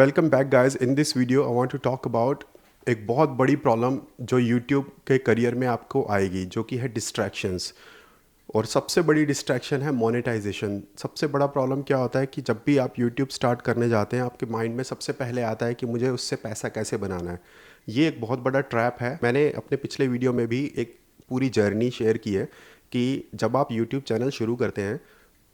Welcome back guys. In this video I want to talk about एक बहुत बड़ी problem जो यूट्यूब के करियर में आपको आएगी, जो कि है डिस्ट्रैक्शंस। और सबसे बड़ी डिस्ट्रैक्शन है मोनेटाइजेशन। सबसे बड़ा प्रॉब्लम क्या होता है कि जब भी आप यूट्यूब स्टार्ट करने जाते हैं, आपके माइंड में सबसे पहले आता है कि मुझे उससे पैसा कैसे बनाना है। ये एक बहुत बड़ा ट्रैप है। मैंने अपने पिछले वीडियो में भी एक पूरी जर्नी शेयर की है कि जब आप यूट्यूब चैनल शुरू करते हैं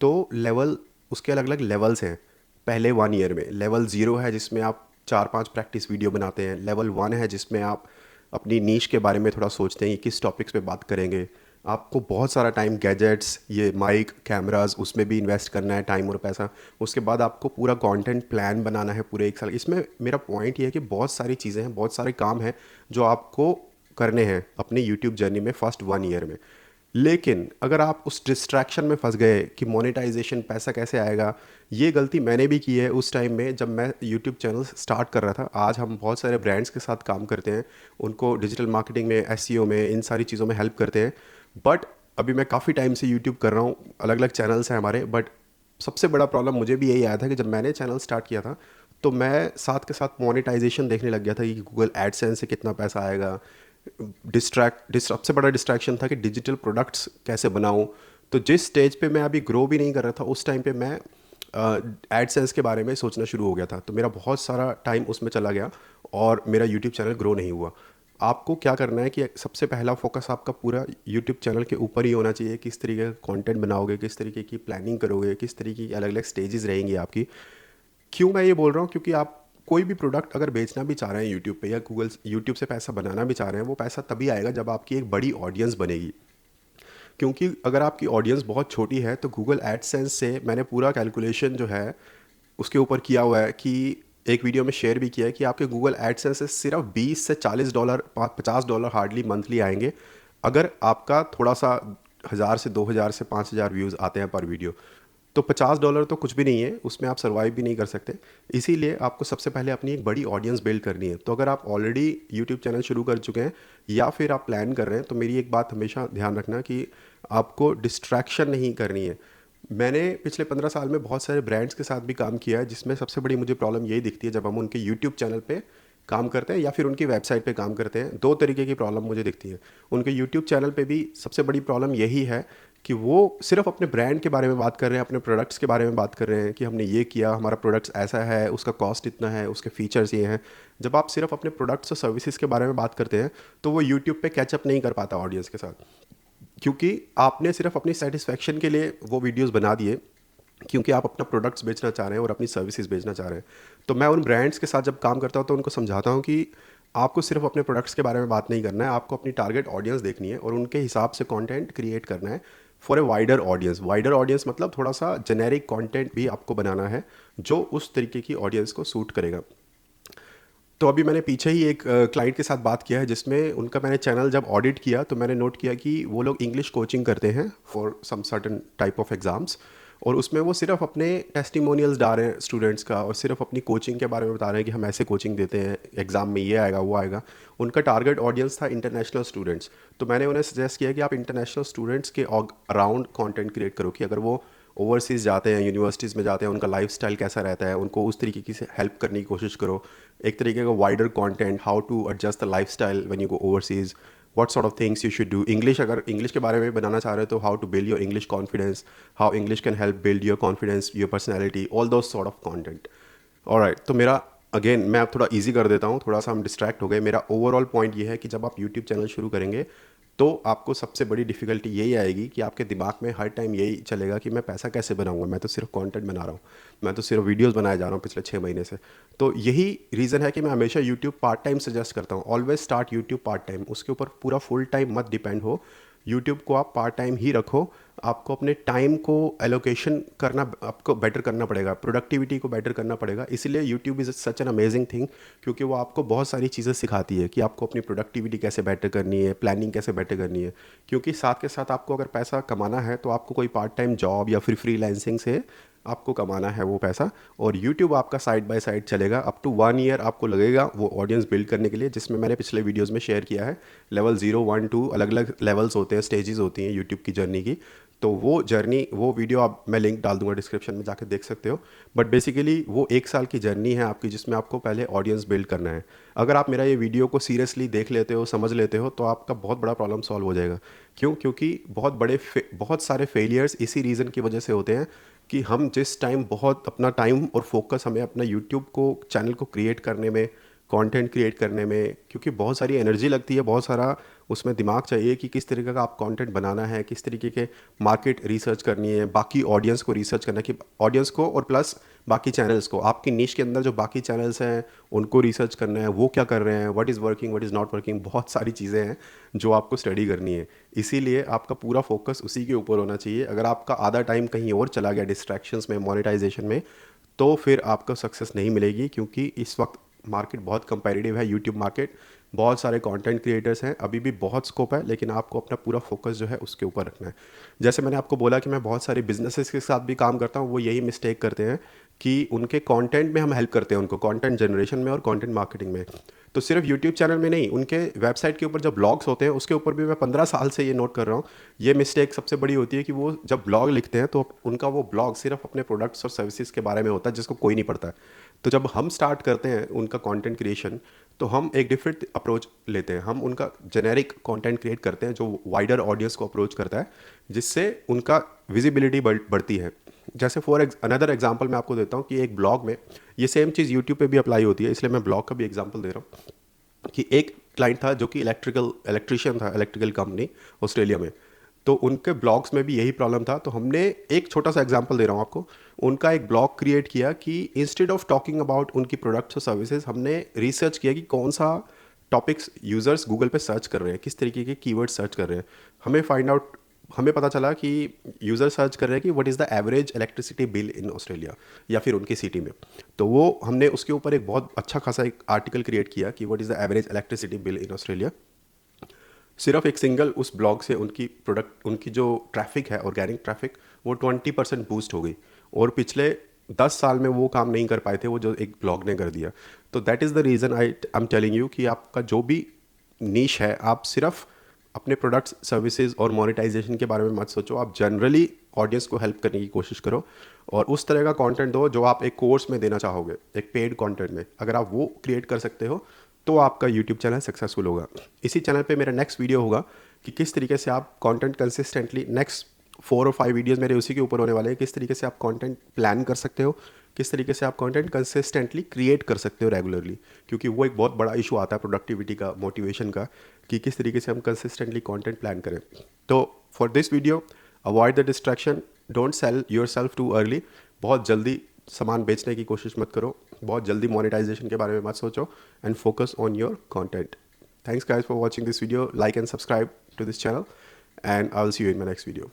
तो लेवल, उसके अलग अलग लेवल्स हैं। पहले 1 ईयर में लेवल ज़ीरो है जिसमें आप 4-5 प्रैक्टिस वीडियो बनाते हैं। लेवल 1 है जिसमें आप अपनी नीश के बारे में थोड़ा सोचते हैं कि किस टॉपिक्स पे बात करेंगे। आपको बहुत सारा टाइम गैजेट्स, ये माइक, कैमरास, उसमें भी इन्वेस्ट करना है टाइम और पैसा। उसके बाद आपको पूरा कंटेंट प्लान बनाना है पूरे 1 साल। इसमें मेरा पॉइंट ये है कि बहुत सारी चीज़ें हैं, बहुत सारे काम हैं जो आपको करने हैं अपनी यूट्यूब जर्नी में फ़र्स्ट 1 ईयर में। लेकिन अगर आप उस डिस्ट्रैक्शन में फंस गए कि मोनेटाइजेशन, पैसा कैसे आएगा, ये गलती मैंने भी की है उस टाइम में जब मैं यूट्यूब चैनल स्टार्ट कर रहा था। आज हम बहुत सारे ब्रांड्स के साथ काम करते हैं, उनको डिजिटल मार्केटिंग में, एसईओ में, इन सारी चीज़ों में हेल्प करते हैं। बट अभी मैं काफ़ी टाइम से यूट्यूब कर रहा हूँ, अलग अलग चैनल्स हैं हमारे। बट सबसे बड़ा प्रॉब्लम मुझे भी यही आया था कि जब मैंने चैनल स्टार्ट किया था तो मैं साथ के साथ मोनेटाइजेशन देखने लग गया था कि गूगल एडसेंस से कितना पैसा आएगा। सबसे बड़ा डिस्ट्रैक्शन था कि डिजिटल प्रोडक्ट्स कैसे बनाऊं। तो जिस स्टेज पे मैं अभी ग्रो भी नहीं कर रहा था, उस टाइम पे मैं एडसेंस के बारे में सोचना शुरू हो गया था। तो मेरा बहुत सारा टाइम उसमें चला गया और मेरा यूट्यूब चैनल ग्रो नहीं हुआ। आपको क्या करना है कि सबसे पहला फोकस आपका पूरा यूट्यूब चैनल के ऊपर ही होना चाहिए। किस तरीके का कंटेंट बनाओगे, किस तरीके की प्लानिंग करोगे, किस तरीके की अलग अलग स्टेजेस रहेंगी आपकी। क्यों मैं ये बोल रहा हूँ? क्योंकि आप कोई भी प्रोडक्ट अगर बेचना भी चाह रहे हैं यूट्यूब पे, या गूगल यूट्यूब से पैसा बनाना भी चाह रहे हैं, वो पैसा तभी आएगा जब आपकी एक बड़ी ऑडियंस बनेगी। क्योंकि अगर आपकी ऑडियंस बहुत छोटी है तो गूगल एडसेंस से, मैंने पूरा कैलकुलेशन जो है उसके ऊपर किया हुआ है कि एक वीडियो में शेयर भी किया है कि आपके गूगल एडसेंस से सिर्फ $20 से $40, $50 हार्डली मंथली आएंगे अगर आपका थोड़ा सा 1,000 से 2,000 से 5,000 व्यूज़ आते हैं पर वीडियो। तो $50 तो कुछ भी नहीं है, उसमें आप सर्वाइव भी नहीं कर सकते। इसीलिए आपको सबसे पहले अपनी एक बड़ी ऑडियंस बिल्ड करनी है। तो अगर आप ऑलरेडी यूट्यूब चैनल शुरू कर चुके हैं या फिर आप प्लान कर रहे हैं, तो मेरी एक बात हमेशा ध्यान रखना कि आपको डिस्ट्रैक्शन नहीं करनी है। मैंने पिछले 15 साल में बहुत सारे ब्रांड्स के साथ भी काम किया है, जिसमें सबसे बड़ी मुझे प्रॉब्लम यही दिखती है जब हम उनके यूट्यूब चैनल पे काम करते हैं या फिर उनकी वेबसाइट पे काम करते हैं। दो तरीके की प्रॉब्लम मुझे दिखती है। उनके यूट्यूब चैनल पे भी सबसे बड़ी प्रॉब्लम यही है कि वो सिर्फ अपने ब्रांड के बारे में बात कर रहे हैं, अपने प्रोडक्ट्स के बारे में बात कर रहे हैं कि हमने ये किया, हमारा प्रोडक्ट्स ऐसा है, उसका कॉस्ट इतना है, उसके फीचर्स ये हैं। जब आप सिर्फ अपने प्रोडक्ट्स और सर्विसेज के बारे में बात करते हैं तो वो यूट्यूब पे कैचअप नहीं कर पाता ऑडियंस के साथ, क्योंकि आपने सिर्फ अपनी सेटिस्फेक्शन के लिए वो वीडियोस बना दिए, क्योंकि आप अपना प्रोडक्ट्स बेचना चाह रहे हैं और अपनी सर्विसेज बेचना चाह रहे हैं। तो मैं उन ब्रांड्स के साथ जब काम करता हूँ तो उनको समझाता हूँ कि आपको सिर्फ अपने प्रोडक्ट्स के बारे में बात नहीं करना है, आपको अपनी टारगेट ऑडियंस देखनी है और उनके हिसाब से कंटेंट क्रिएट करना है for a wider audience. Wider audience मतलब थोड़ा सा जेनेरिक कंटेंट भी आपको बनाना है जो उस तरीके की ऑडियंस को सूट करेगा। तो अभी मैंने पीछे ही एक क्लाइंट के साथ बात किया है जिसमें उनका मैंने चैनल जब ऑडिट किया तो मैंने नोट किया कि वो लोग इंग्लिश कोचिंग करते हैं for some certain type of exams. और उसमें वो सिर्फ अपने टेस्टिमोनियल्स डाल रहे हैं स्टूडेंट्स का और सिर्फ अपनी कोचिंग के बारे में बता रहे हैं कि हम ऐसे कोचिंग देते हैं, एग्ज़ाम में ये आएगा वो आएगा। उनका टारगेट ऑडियंस था इंटरनेशनल स्टूडेंट्स। तो मैंने उन्हें सजेस्ट किया कि आप इंटरनेशनल स्टूडेंट्स के अराउंड कंटेंट क्रिएट करो कि अगर वो ओवरसीज़ जाते हैं, यूनिवर्सिटीज़ में जाते हैं, उनका लाइफस्टाइल कैसा रहता है, उनको उस तरीके की से हेल्प करने की कोशिश करो। एक तरीके का wider content, how to adjust the lifestyle when you go overseas, what sort of things you should do. English, अगर इंग्लिश के बारे में बनाना चाह रहे हो तो how to build your English confidence, how English can help build your confidence, your personality, all those sort of content. Alright, तो मेरा अगेन मैं अब थोड़ा इजी कर देता हूँ, थोड़ा सा हम डिस्ट्रैक्ट हो गए। मेरा ओवरऑल पॉइंट ये है कि जब आप यूट्यूब चैनल शुरू करेंगे तो आपको सबसे बड़ी डिफ़िकल्टी यही आएगी कि आपके दिमाग में हर टाइम यही चलेगा कि मैं पैसा कैसे बनाऊंगा, मैं तो सिर्फ कंटेंट बना रहा हूँ, मैं तो सिर्फ वीडियोस बनाए जा रहा हूँ पिछले 6 महीने से। तो यही रीज़न है कि मैं हमेशा यूट्यूब पार्ट टाइम सजेस्ट करता हूँ। Always start YouTube part time, उसके ऊपर पूरा फुल टाइम मत डिपेंड हो। यूट्यूब को आप पार्ट टाइम ही रखो। आपको अपने टाइम को एलोकेशन करना, आपको बेटर करना पड़ेगा, प्रोडक्टिविटी को बेटर करना पड़ेगा। इसीलिए YouTube is such an amazing thing, क्योंकि वो आपको बहुत सारी चीज़ें सिखाती है कि आपको अपनी प्रोडक्टिविटी कैसे बेटर करनी है, प्लानिंग कैसे बेटर करनी है। क्योंकि साथ के साथ आपको अगर पैसा कमाना है तो आपको कोई पार्ट टाइम जॉब या फिर फ्रीलांसिंग से आपको कमाना है वो पैसा। और यूट्यूब आपका साइड बाय साइड चलेगा। अप टू 1 ईयर आपको लगेगा वो ऑडियंस बिल्ड करने के लिए, जिसमें मैंने पिछले वीडियोस में शेयर किया है। लेवल 0, 1, 2 अलग अलग लेवल्स होते हैं, स्टेजेस होती हैं यूट्यूब की जर्नी की। तो वो जर्नी, वो वीडियो आप, मैं लिंक डाल दूंगा डिस्क्रिप्शन में, जाके देख सकते हो। बट बेसिकली वो 1 साल की जर्नी है आपकी, जिसमें आपको पहले ऑडियंस बिल्ड करना है। अगर आप मेरा ये वीडियो को सीरियसली देख लेते हो, समझ लेते हो, तो आपका बहुत बड़ा प्रॉब्लम सॉल्व हो जाएगा। क्यों? क्योंकि बहुत सारे फेलियर्स इसी रीज़न की वजह से होते हैं कि हम जिस टाइम बहुत अपना टाइम और फोकस हमें अपना यूट्यूब को, चैनल को क्रिएट करने में, कंटेंट क्रिएट करने में, क्योंकि बहुत सारी एनर्जी लगती है, बहुत सारा उसमें दिमाग चाहिए कि किस तरीके का आप कंटेंट बनाना है, किस तरीके के मार्केट रिसर्च करनी है, बाकी ऑडियंस को रिसर्च करना है, कि ऑडियंस को और प्लस बाकी चैनल्स को, आपकी निश के अंदर जो बाकी चैनल्स हैं उनको रिसर्च करना है, वो क्या कर रहे हैं, what is working, what is not working, बहुत सारी चीज़ें हैं जो आपको स्टडी करनी है। इसीलिए आपका पूरा फोकस उसी के ऊपर होना चाहिए। अगर आपका आधा टाइम कहीं और चला गया डिस्ट्रैक्शंस में, मोनेटाइजेशन में, तो फिर आपको सक्सेस नहीं मिलेगी, क्योंकि इस वक्त मार्केट बहुत कंपेटिटिव है, यूट्यूब मार्केट, बहुत सारे कंटेंट क्रिएटर्स हैं, अभी भी बहुत स्कोप है, लेकिन आपको अपना पूरा फोकस जो है उसके ऊपर रखना है। जैसे मैंने आपको बोला कि मैं बहुत सारे बिजनेसेस के साथ भी काम करता हूँ, वो यही मिस्टेक करते हैं कि उनके कंटेंट में हम हेल्प करते हैं उनको, कंटेंट जनरेशन में और कंटेंट मार्केटिंग में। तो सिर्फ यूट्यूब चैनल में नहीं, उनके वेबसाइट के ऊपर जब ब्लॉग्स होते हैं उसके ऊपर भी मैं 15 साल से ये नोट कर रहा हूँ। ये मिस्टेक सबसे बड़ी होती है कि वो जब ब्लॉग लिखते हैं तो उनका वो ब्लॉग सिर्फ अपने प्रोडक्ट्स और सर्विसेज के बारे में होता है, जिसको कोई नहीं पढ़ता है। तो जब हम स्टार्ट करते हैं उनका कंटेंट क्रिएशन, तो हम एक डिफरेंट अप्रोच लेते हैं। हम उनका जेनेरिक कंटेंट क्रिएट करते हैं जो वाइडर ऑडियंस को अप्रोच करता है, जिससे उनका विजिबिलिटी बढ़ती है। जैसे अनदर एग्जांपल मैं आपको देता हूँ कि एक ब्लॉग में, ये सेम चीज़ यूट्यूब पे भी अप्लाई होती है, इसलिए मैं ब्लॉग का भी एग्जांपल दे रहा हूँ कि एक क्लाइंट था जो कि इलेक्ट्रिशियन था, इलेक्ट्रिकल कंपनी ऑस्ट्रेलिया में। तो उनके ब्लॉग्स में भी यही प्रॉब्लम था। तो हमने एक छोटा सा एग्जांपल दे रहा हूँ आपको, उनका एक ब्लॉग क्रिएट किया कि इंस्टेड ऑफ टॉकिंग अबाउट उनकी प्रोडक्ट्स और सर्विसेज, हमने रिसर्च किया कि कौन सा टॉपिक्स यूज़र्स गूगल पे सर्च कर रहे हैं, किस तरीके के कीवर्ड सर्च कर रहे हैं। हमें पता चला कि यूज़र सर्च कर रहे हैं कि what is the average electricity bill in Australia, या फिर उनकी सिटी में। तो वो हमने उसके ऊपर एक बहुत अच्छा खासा एक आर्टिकल क्रिएट किया कि what is the average electricity bill in Australia. सिर्फ एक सिंगल उस ब्लॉग से उनकी जो ट्रैफिक है, ऑर्गेनिक ट्रैफिक, वो 20% बूस्ट हो गई। और पिछले 10 साल में वो काम नहीं कर पाए थे, वो जो एक ब्लॉग ने कर दिया। तो that is the reason I am telling you कि आपका जो भी नीश है, आप सिर्फ अपने प्रोडक्ट्स, सर्विसेज और मोनेटाइजेशन के बारे में मत सोचो, आप जनरली ऑडियंस को हेल्प करने की कोशिश करो और उस तरह का कंटेंट दो जो आप एक कोर्स में देना चाहोगे, एक पेड कंटेंट में। अगर आप वो क्रिएट कर सकते हो तो आपका यूट्यूब चैनल सक्सेसफुल होगा। इसी चैनल पे मेरा नेक्स्ट वीडियो होगा कि किस तरीके से आप कंटेंट कंसिस्टेंटली, नेक्स्ट 4 और 5 वीडियोस मेरे उसी के ऊपर होने वाले हैं, किस तरीके से आप कंटेंट प्लान कर सकते हो, किस तरीके से आप कंटेंट कंसिस्टेंटली क्रिएट कर सकते हो रेगुलरली। क्योंकि वो एक बहुत बड़ा इशू आता है प्रोडक्टिविटी का, मोटिवेशन का, कि किस तरीके से हम कंसिस्टेंटली कंटेंट प्लान करें। तो for this video, avoid the distraction, don't sell your self too early. बहुत जल्दी सामान बेचने की कोशिश मत करो, बहुत जल्दी मोनेटाइजेशन के बारे में मत सोचो, and focus on your content. Thanks guys for watching this video, like and subscribe to this channel, and I will see you in my next video.